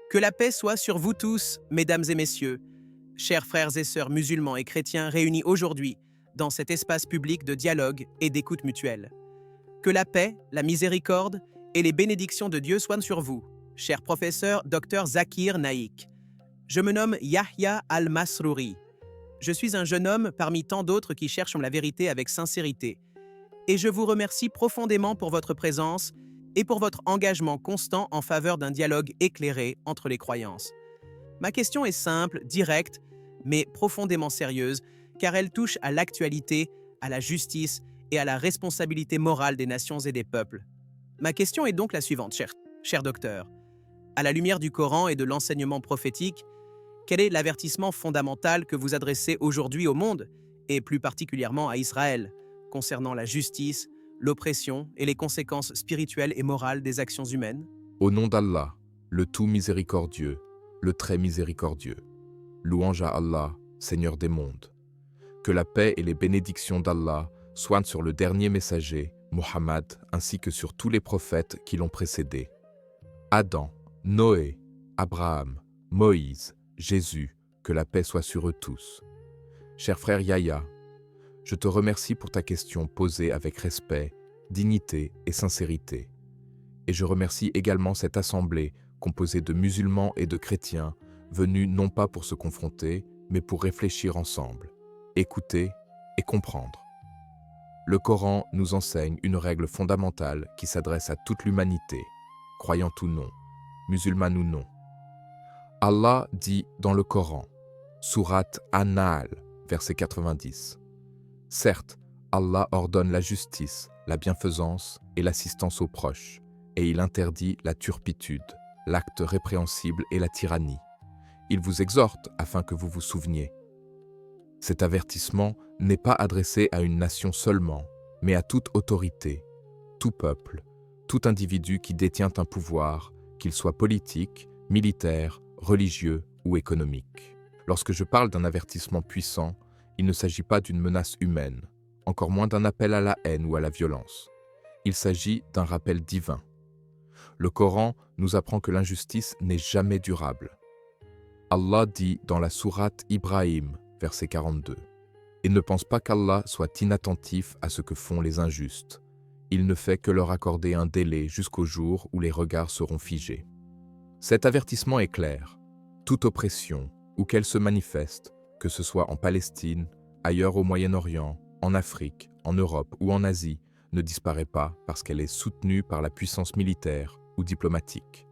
Que la paix soit sur vous tous, mesdames et messieurs, chers frères et sœurs musulmans et chrétiens réunis aujourd'hui dans cet espace public de dialogue et d'écoute mutuelle. Que la paix, la miséricorde et les bénédictions de Dieu soient sur vous, cher professeur Dr Zakir Naik. Je me nomme Yahya Al-Masrouri. Je suis un jeune homme parmi tant d'autres qui cherchent la vérité avec sincérité. Et je vous remercie profondément pour votre présence et pour votre engagement constant en faveur d'un dialogue éclairé entre les croyances. Ma question est simple, directe, mais profondément sérieuse, car elle touche à l'actualité, à la justice et à la responsabilité morale des nations et des peuples. Ma question est donc la suivante, cher docteur. À la lumière du Coran et de l'enseignement prophétique, quel est l'avertissement fondamental que vous adressez aujourd'hui au monde, et plus particulièrement à Israël, concernant la justice, l'oppression et les conséquences spirituelles et morales des actions humaines? Au nom d'Allah, le tout miséricordieux, le très miséricordieux. Louange à Allah, Seigneur des mondes. Que la paix et les bénédictions d'Allah soient sur le dernier messager, Muhammad, ainsi que sur tous les prophètes qui l'ont précédé. Adam, Noé, Abraham, Moïse, Jésus, que la paix soit sur eux tous. Cher frère Yahya, je te remercie pour ta question posée avec respect, dignité et sincérité. Et je remercie également cette assemblée composée de musulmans et de chrétiens venus non pas pour se confronter, mais pour réfléchir ensemble, écouter et comprendre. Le Coran nous enseigne une règle fondamentale qui s'adresse à toute l'humanité, croyante ou non, musulmane ou non. Allah dit dans le Coran, sourate An-Nahl, verset 90. Certes, Allah ordonne la justice, la bienfaisance et l'assistance aux proches, et il interdit la turpitude, l'acte répréhensible et la tyrannie. Il vous exhorte afin que vous vous souveniez. Cet avertissement n'est pas adressé à une nation seulement, mais à toute autorité, tout peuple, tout individu qui détient un pouvoir, qu'il soit politique, militaire, religieux ou économique. Lorsque je parle d'un avertissement puissant, il ne s'agit pas d'une menace humaine, encore moins d'un appel à la haine ou à la violence. Il s'agit d'un rappel divin. Le Coran nous apprend que l'injustice n'est jamais durable. Allah dit dans la sourate Ibrahim, verset 42, « Et ne pense pas qu'Allah soit inattentif à ce que font les injustes. Il ne fait que leur accorder un délai jusqu'au jour où les regards seront figés. » Cet avertissement est clair. Toute oppression, où qu'elle se manifeste, que ce soit en Palestine, ailleurs au Moyen-Orient, en Afrique, en Europe ou en Asie, ne disparaît pas parce qu'elle est soutenue par la puissance militaire ou diplomatique.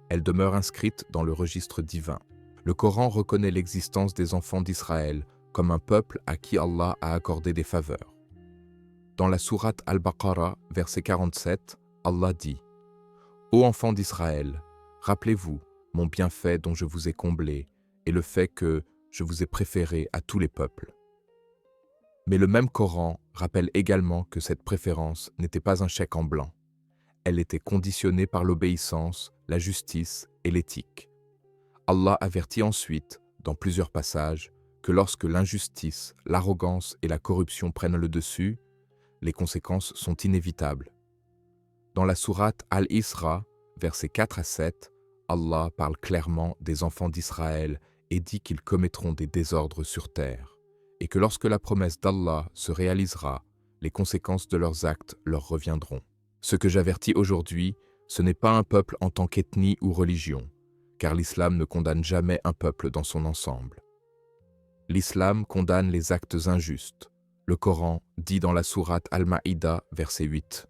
Elle demeure inscrite dans le registre divin. Le Coran reconnaît l'existence des enfants d'Israël comme un peuple à qui Allah a accordé des faveurs. Dans la sourate Al-Baqarah, verset 47, Allah dit « Ô enfants d'Israël, rappelez-vous mon bienfait dont je vous ai comblé et le fait que je vous ai préféré à tous les peuples. » Mais le même Coran rappelle également que cette préférence n'était pas un chèque en blanc. Elle était conditionnée par l'obéissance, la justice et l'éthique. Allah avertit ensuite, dans plusieurs passages, que lorsque l'injustice, l'arrogance et la corruption prennent le dessus, les conséquences sont inévitables. Dans la sourate Al-Isra, versets 4 à 7, Allah parle clairement des enfants d'Israël et dit qu'ils commettront des désordres sur terre, et que lorsque la promesse d'Allah se réalisera, les conséquences de leurs actes leur reviendront. Ce que j'avertis aujourd'hui, ce n'est pas un peuple en tant qu'ethnie ou religion, car l'islam ne condamne jamais un peuple dans son ensemble. L'islam condamne les actes injustes. Le Coran dit dans la sourate Al-Maïda, verset 8,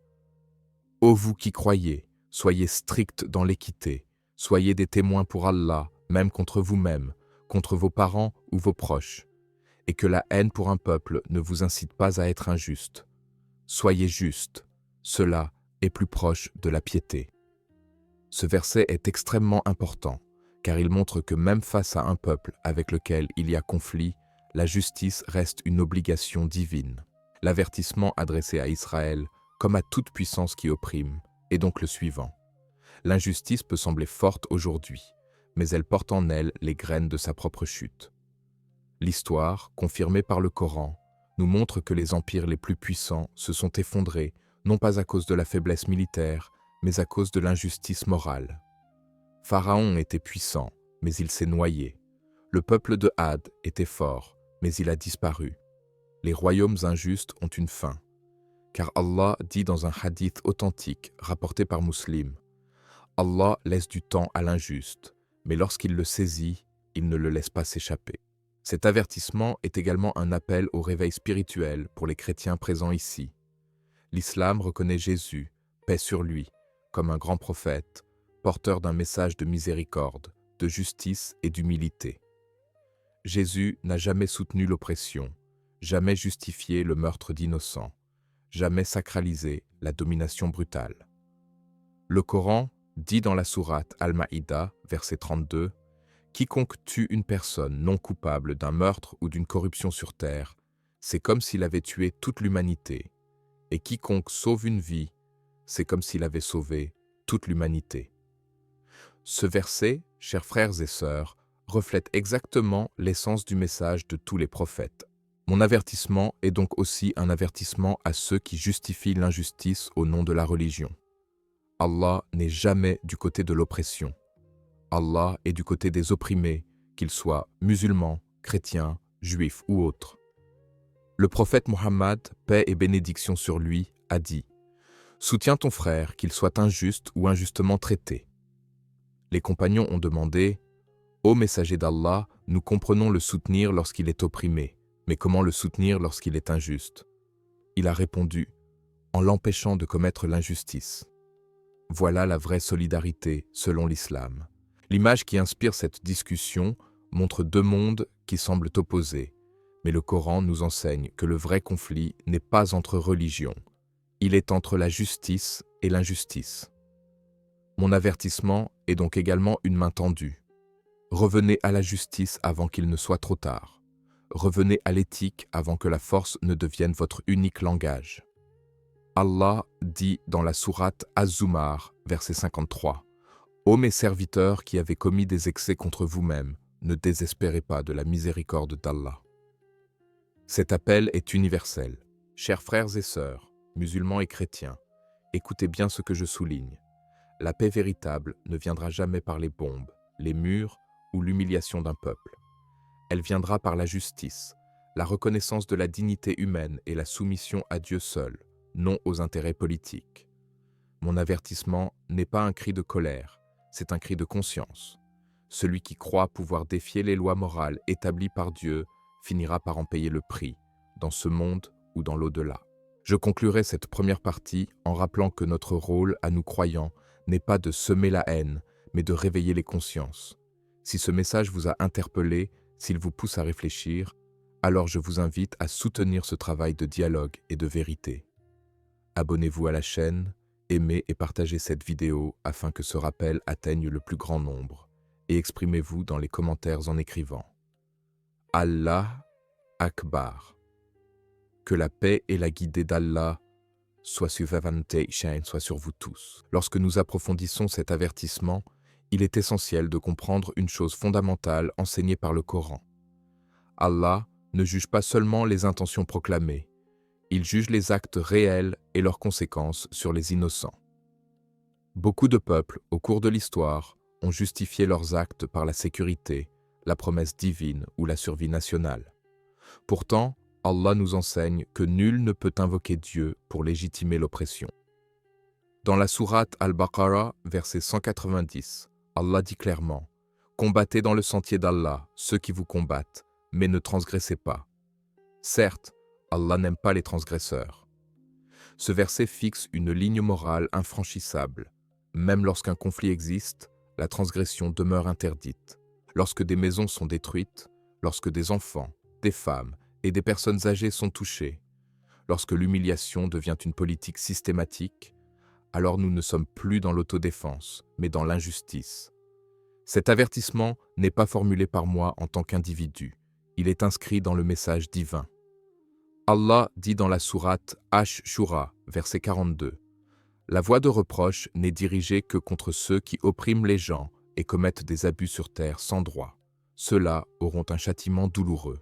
« Ô vous qui croyez, soyez stricts dans l'équité, soyez des témoins pour Allah, même contre vous-même, contre vos parents ou vos proches, et que la haine pour un peuple ne vous incite pas à être injuste. Soyez justes, cela est plus proche de la piété. » Ce verset est extrêmement important, car il montre que même face à un peuple avec lequel il y a conflit, la justice reste une obligation divine. L'avertissement adressé à Israël, comme à toute puissance qui opprime, est donc le suivant. L'injustice peut sembler forte aujourd'hui, mais elle porte en elle les graines de sa propre chute. L'histoire, confirmée par le Coran, nous montre que les empires les plus puissants se sont effondrés, non pas à cause de la faiblesse militaire, mais à cause de l'injustice morale. Pharaon était puissant, mais il s'est noyé. Le peuple de Had était fort, mais il a disparu. Les royaumes injustes ont une fin. Car Allah dit dans un hadith authentique rapporté par Muslim, Allah laisse du temps à l'injuste, mais lorsqu'il le saisit, il ne le laisse pas s'échapper. Cet avertissement est également un appel au réveil spirituel pour les chrétiens présents ici. L'islam reconnaît Jésus, paix sur lui, comme un grand prophète, porteur d'un message de miséricorde, de justice et d'humilité. Jésus n'a jamais soutenu l'oppression, jamais justifié le meurtre d'innocents, jamais sacralisé la domination brutale. Le Coran dit dans la sourate Al-Maïda, verset 32, « Quiconque tue une personne non coupable d'un meurtre ou d'une corruption sur terre, c'est comme s'il avait tué toute l'humanité, et quiconque sauve une vie, c'est comme s'il avait sauvé toute l'humanité. » Ce verset, chers frères et sœurs, reflète exactement l'essence du message de tous les prophètes. Mon avertissement est donc aussi un avertissement à ceux qui justifient l'injustice au nom de la religion. Allah n'est jamais du côté de l'oppression. Allah est du côté des opprimés, qu'ils soient musulmans, chrétiens, juifs ou autres. Le prophète Mohammed, paix et bénédiction sur lui, a dit « Soutiens ton frère, qu'il soit injuste ou injustement traité. » Les compagnons ont demandé « Ô messager d'Allah, nous comprenons le soutenir lorsqu'il est opprimé, mais comment le soutenir lorsqu'il est injuste ?» Il a répondu « En l'empêchant de commettre l'injustice. » Voilà la vraie solidarité selon l'islam. L'image qui inspire cette discussion montre deux mondes qui semblent opposés, mais le Coran nous enseigne que le vrai conflit n'est pas entre religions, il est entre la justice et l'injustice. Mon avertissement est donc également une main tendue. Revenez à la justice avant qu'il ne soit trop tard. Revenez à l'éthique avant que la force ne devienne votre unique langage. Allah dit dans la sourate Az-Zumar, verset 53, « Ô mes serviteurs qui avez commis des excès contre vous-mêmes, ne désespérez pas de la miséricorde d'Allah. » Cet appel est universel. Chers frères et sœurs, musulmans et chrétiens, écoutez bien ce que je souligne. La paix véritable ne viendra jamais par les bombes, les murs ou l'humiliation d'un peuple. Elle viendra par la justice, la reconnaissance de la dignité humaine et la soumission à Dieu seul, non aux intérêts politiques. Mon avertissement n'est pas un cri de colère, c'est un cri de conscience. Celui qui croit pouvoir défier les lois morales établies par Dieu finira par en payer le prix, dans ce monde ou dans l'au-delà. Je conclurai cette première partie en rappelant que notre rôle, à nous croyants, n'est pas de semer la haine, mais de réveiller les consciences. Si ce message vous a interpellé, s'il vous pousse à réfléchir, alors je vous invite à soutenir ce travail de dialogue et de vérité. Abonnez-vous à la chaîne, aimez et partagez cette vidéo afin que ce rappel atteigne le plus grand nombre, et exprimez-vous dans les commentaires en écrivant « Allah Akbar ». Que la paix et la guidée d'Allah soient sur vous tous. Lorsque nous approfondissons cet avertissement, il est essentiel de comprendre une chose fondamentale enseignée par le Coran. Allah ne juge pas seulement les intentions proclamées, il juge les actes réels et leurs conséquences sur les innocents. Beaucoup de peuples, au cours de l'histoire, ont justifié leurs actes par la sécurité, la promesse divine ou la survie nationale. Pourtant, Allah nous enseigne que nul ne peut invoquer Dieu pour légitimer l'oppression. Dans la sourate Al-Baqarah, verset 190, Allah dit clairement « Combattez dans le sentier d'Allah ceux qui vous combattent, mais ne transgressez pas. » Certes, Allah n'aime pas les transgresseurs. Ce verset fixe une ligne morale infranchissable. Même lorsqu'un conflit existe, la transgression demeure interdite. Lorsque des maisons sont détruites, lorsque des enfants, des femmes et des personnes âgées sont touchées, lorsque l'humiliation devient une politique systématique, alors nous ne sommes plus dans l'autodéfense, mais dans l'injustice. Cet avertissement n'est pas formulé par moi en tant qu'individu, il est inscrit dans le message divin. Allah dit dans la sourate Ash-Shura, verset 42, « La voix de reproche n'est dirigée que contre ceux qui oppriment les gens et commettent des abus sur terre sans droit. Ceux-là auront un châtiment douloureux. »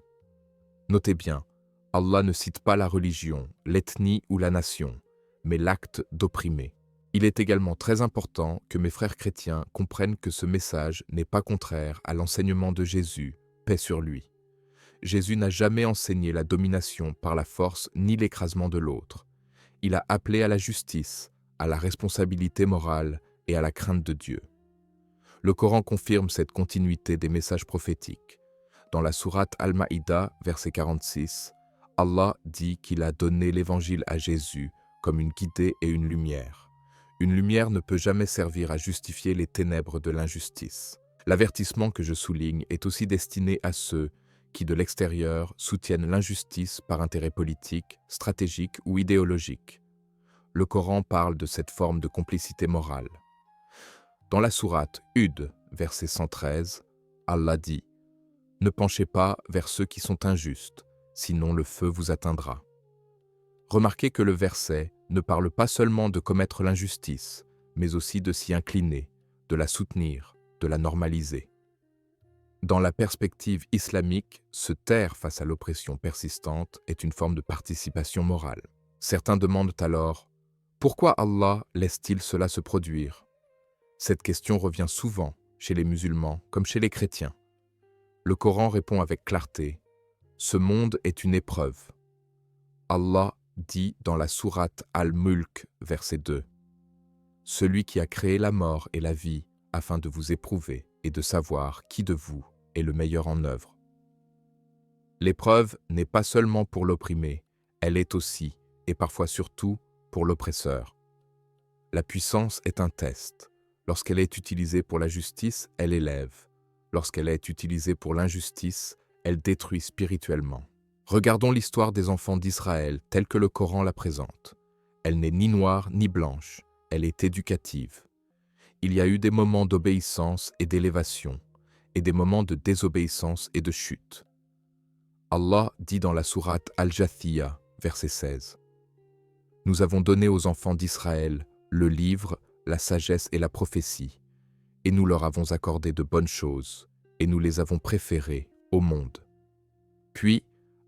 Notez bien, Allah ne cite pas la religion, l'ethnie ou la nation, mais l'acte d'opprimer. Il est également très important que mes frères chrétiens comprennent que ce message n'est pas contraire à l'enseignement de Jésus, paix sur lui. Jésus n'a jamais enseigné la domination par la force ni l'écrasement de l'autre. Il a appelé à la justice, à la responsabilité morale et à la crainte de Dieu. Le Coran confirme cette continuité des messages prophétiques. Dans la sourate Al-Maïda, verset 46, Allah dit qu'il a donné l'évangile à Jésus comme une guidée et une lumière. Une lumière ne peut jamais servir à justifier les ténèbres de l'injustice. L'avertissement que je souligne est aussi destiné à ceux qui, de l'extérieur, soutiennent l'injustice par intérêt politique, stratégique ou idéologique. Le Coran parle de cette forme de complicité morale. Dans la sourate Hud, verset 113, Allah dit « Ne penchez pas vers ceux qui sont injustes, sinon le feu vous atteindra. » Remarquez que le verset ne parle pas seulement de commettre l'injustice, mais aussi de s'y incliner, de la soutenir, de la normaliser. Dans la perspective islamique, se taire face à l'oppression persistante est une forme de participation morale. Certains demandent alors « Pourquoi Allah laisse-t-il cela se produire ?» Cette question revient souvent chez les musulmans comme chez les chrétiens. Le Coran répond avec clarté « Ce monde est une épreuve. » Allah dit dans la sourate Al-Mulk, verset 2 « Celui qui a créé la mort et la vie afin de vous éprouver et de savoir qui de vous est le meilleur en œuvre. » L'épreuve n'est pas seulement pour l'opprimé, elle est aussi, et parfois surtout, pour l'oppresseur. La puissance est un test. Lorsqu'elle est utilisée pour la justice, elle élève. Lorsqu'elle est utilisée pour l'injustice, elle détruit spirituellement. Regardons l'histoire des enfants d'Israël telle que le Coran la présente. Elle n'est ni noire ni blanche, elle est éducative. Il y a eu des moments d'obéissance et d'élévation, et des moments de désobéissance et de chute. Allah dit dans la sourate Al-Jathiyah, verset 16. « Nous avons donné aux enfants d'Israël le livre, la sagesse et la prophétie, et nous leur avons accordé de bonnes choses, et nous les avons préférés au monde. » Puis,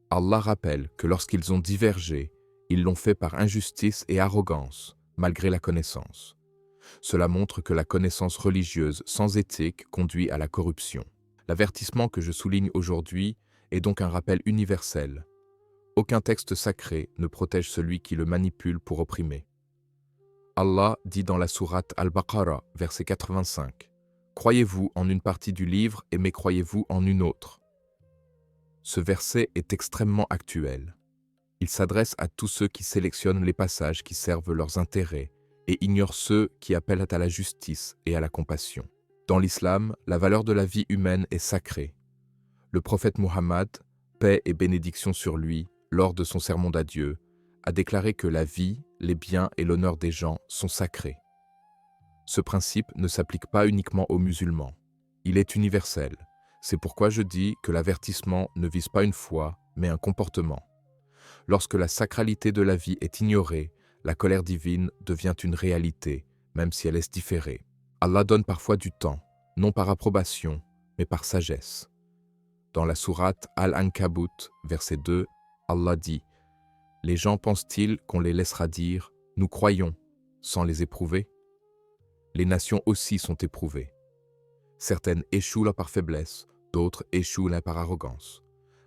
Allah rappelle que lorsqu'ils ont divergé, ils l'ont fait par injustice et arrogance, malgré la connaissance. Cela montre que la connaissance religieuse sans éthique conduit à la corruption. L'avertissement que je souligne aujourd'hui est donc un rappel universel. Aucun texte sacré ne protège celui qui le manipule pour opprimer. Allah dit dans la sourate Al-Baqarah, verset 85, « Croyez-vous en une partie du livre et mécroyez-vous en une autre ?» Ce verset est extrêmement actuel. Il s'adresse à tous ceux qui sélectionnent les passages qui servent leurs intérêts et ignorent ceux qui appellent à la justice et à la compassion. Dans l'islam, la valeur de la vie humaine est sacrée. Le prophète Muhammad, paix et bénédiction sur lui, lors de son sermon d'adieu, a déclaré que la vie, les biens et l'honneur des gens sont sacrés. Ce principe ne s'applique pas uniquement aux musulmans. Il est universel. C'est pourquoi je dis que l'avertissement ne vise pas une foi, mais un comportement. Lorsque la sacralité de la vie est ignorée, la colère divine devient une réalité, même si elle est différée. Allah donne parfois du temps, non par approbation, mais par sagesse. Dans la sourate Al-Ankabut, verset 2, Allah dit « Les gens pensent-ils qu'on les laissera dire « Nous croyons » sans les éprouver ?» Les nations aussi sont éprouvées. Certaines échouent là par faiblesse, d'autres échouent là par arrogance.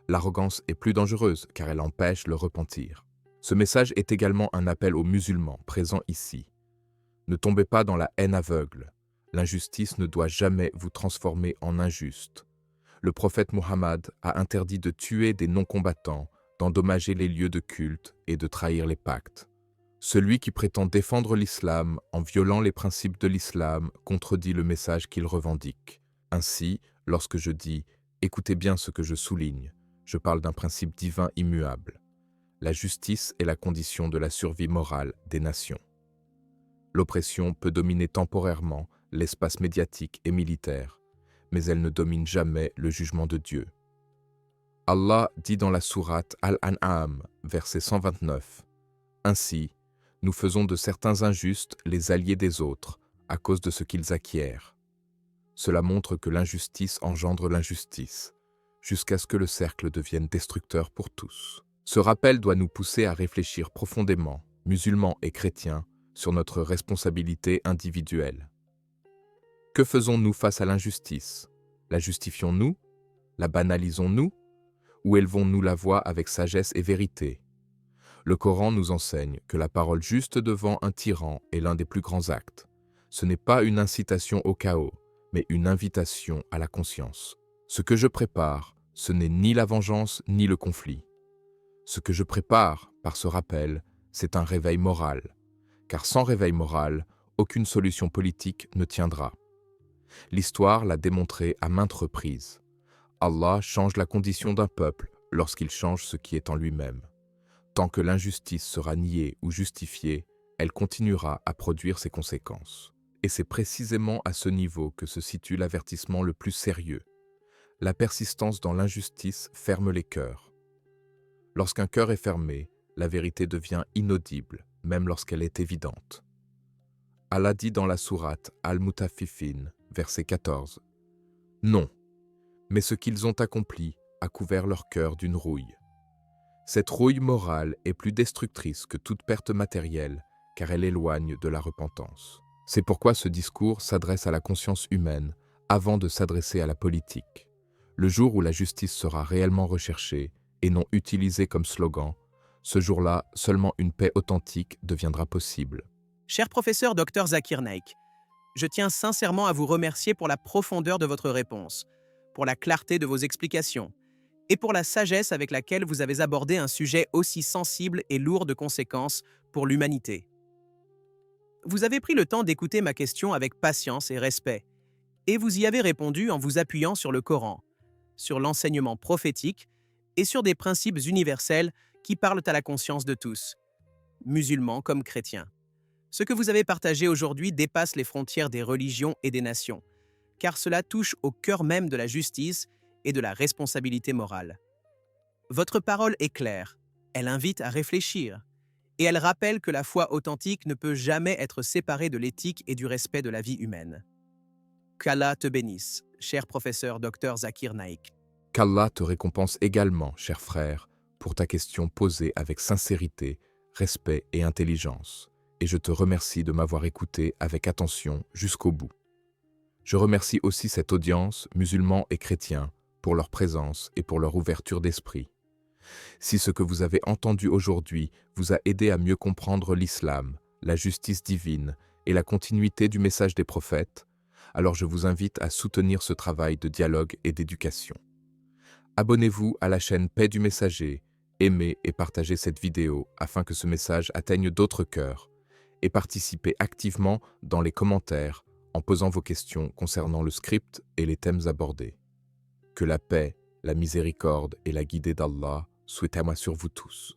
L'arrogance est plus dangereuse car elle empêche le repentir. Ce message est également un appel aux musulmans présents ici. Ne tombez pas dans la haine aveugle. L'injustice ne doit jamais vous transformer en injuste. Le prophète Muhammad a interdit de tuer des non-combattants, d'endommager les lieux de culte et de trahir les pactes. Celui qui prétend défendre l'islam en violant les principes de l'islam contredit le message qu'il revendique. Ainsi, lorsque je dis « écoutez bien ce que je souligne », je parle d'un principe divin immuable. La justice est la condition de la survie morale des nations. L'oppression peut dominer temporairement l'espace médiatique et militaire, mais elle ne domine jamais le jugement de Dieu. Allah dit dans la sourate Al-An'am, verset 129, « Ainsi, nous faisons de certains injustes les alliés des autres à cause de ce qu'ils acquièrent. Cela montre que l'injustice engendre l'injustice, jusqu'à ce que le cercle devienne destructeur pour tous. Ce rappel doit nous pousser à réfléchir profondément, musulmans et chrétiens, sur notre responsabilité individuelle. Que faisons-nous face à l'injustice? La justifions-nous? La banalisons-nous? Ou élevons-nous la voix avec sagesse et vérité? Le Coran nous enseigne que la parole juste devant un tyran est l'un des plus grands actes. Ce n'est pas une incitation au chaos, mais une invitation à la conscience. Ce que je prépare, ce n'est ni la vengeance ni le conflit. Ce que je prépare, par ce rappel, c'est un réveil moral. Car sans réveil moral, aucune solution politique ne tiendra. L'histoire l'a démontré à maintes reprises. Allah change la condition d'un peuple lorsqu'il change ce qui est en lui-même. Tant que l'injustice sera niée ou justifiée, elle continuera à produire ses conséquences. Et c'est précisément à ce niveau que se situe l'avertissement le plus sérieux. La persistance dans l'injustice ferme les cœurs. Lorsqu'un cœur est fermé, la vérité devient inaudible, même lorsqu'elle est évidente. Allah dit dans la sourate Al-Mutaffifin, verset 14, « Non, mais ce qu'ils ont accompli a couvert leur cœur d'une rouille. Cette rouille morale est plus destructrice que toute perte matérielle, car elle éloigne de la repentance. » C'est pourquoi ce discours s'adresse à la conscience humaine avant de s'adresser à la politique. Le jour où la justice sera réellement recherchée et non utilisée comme slogan, ce jour-là, seulement une paix authentique deviendra possible. Cher professeur Dr Zakir Naik, je tiens sincèrement à vous remercier pour la profondeur de votre réponse, pour la clarté de vos explications et pour la sagesse avec laquelle vous avez abordé un sujet aussi sensible et lourd de conséquences pour l'humanité. Vous avez pris le temps d'écouter ma question avec patience et respect, et vous y avez répondu en vous appuyant sur le Coran, sur l'enseignement prophétique et sur des principes universels qui parlent à la conscience de tous, musulmans comme chrétiens. Ce que vous avez partagé aujourd'hui dépasse les frontières des religions et des nations, car cela touche au cœur même de la justice et de la responsabilité morale. Votre parole est claire, elle invite à réfléchir, et elle rappelle que la foi authentique ne peut jamais être séparée de l'éthique et du respect de la vie humaine. Qu'Allah te bénisse, cher professeur Dr Zakir Naik. Qu'Allah te récompense également, cher frère, pour ta question posée avec sincérité, respect et intelligence. Et je te remercie de m'avoir écouté avec attention jusqu'au bout. Je remercie aussi cette audience, musulmans et chrétiens, pour leur présence et pour leur ouverture d'esprit. Si ce que vous avez entendu aujourd'hui vous a aidé à mieux comprendre l'islam, la justice divine et la continuité du message des prophètes, alors je vous invite à soutenir ce travail de dialogue et d'éducation. Abonnez-vous à la chaîne Paix du Messager, aimez et partagez cette vidéo afin que ce message atteigne d'autres cœurs, et participez activement dans les commentaires en posant vos questions concernant le script et les thèmes abordés. Que la paix, la miséricorde et la guidée d'Allah soient à moi sur vous tous.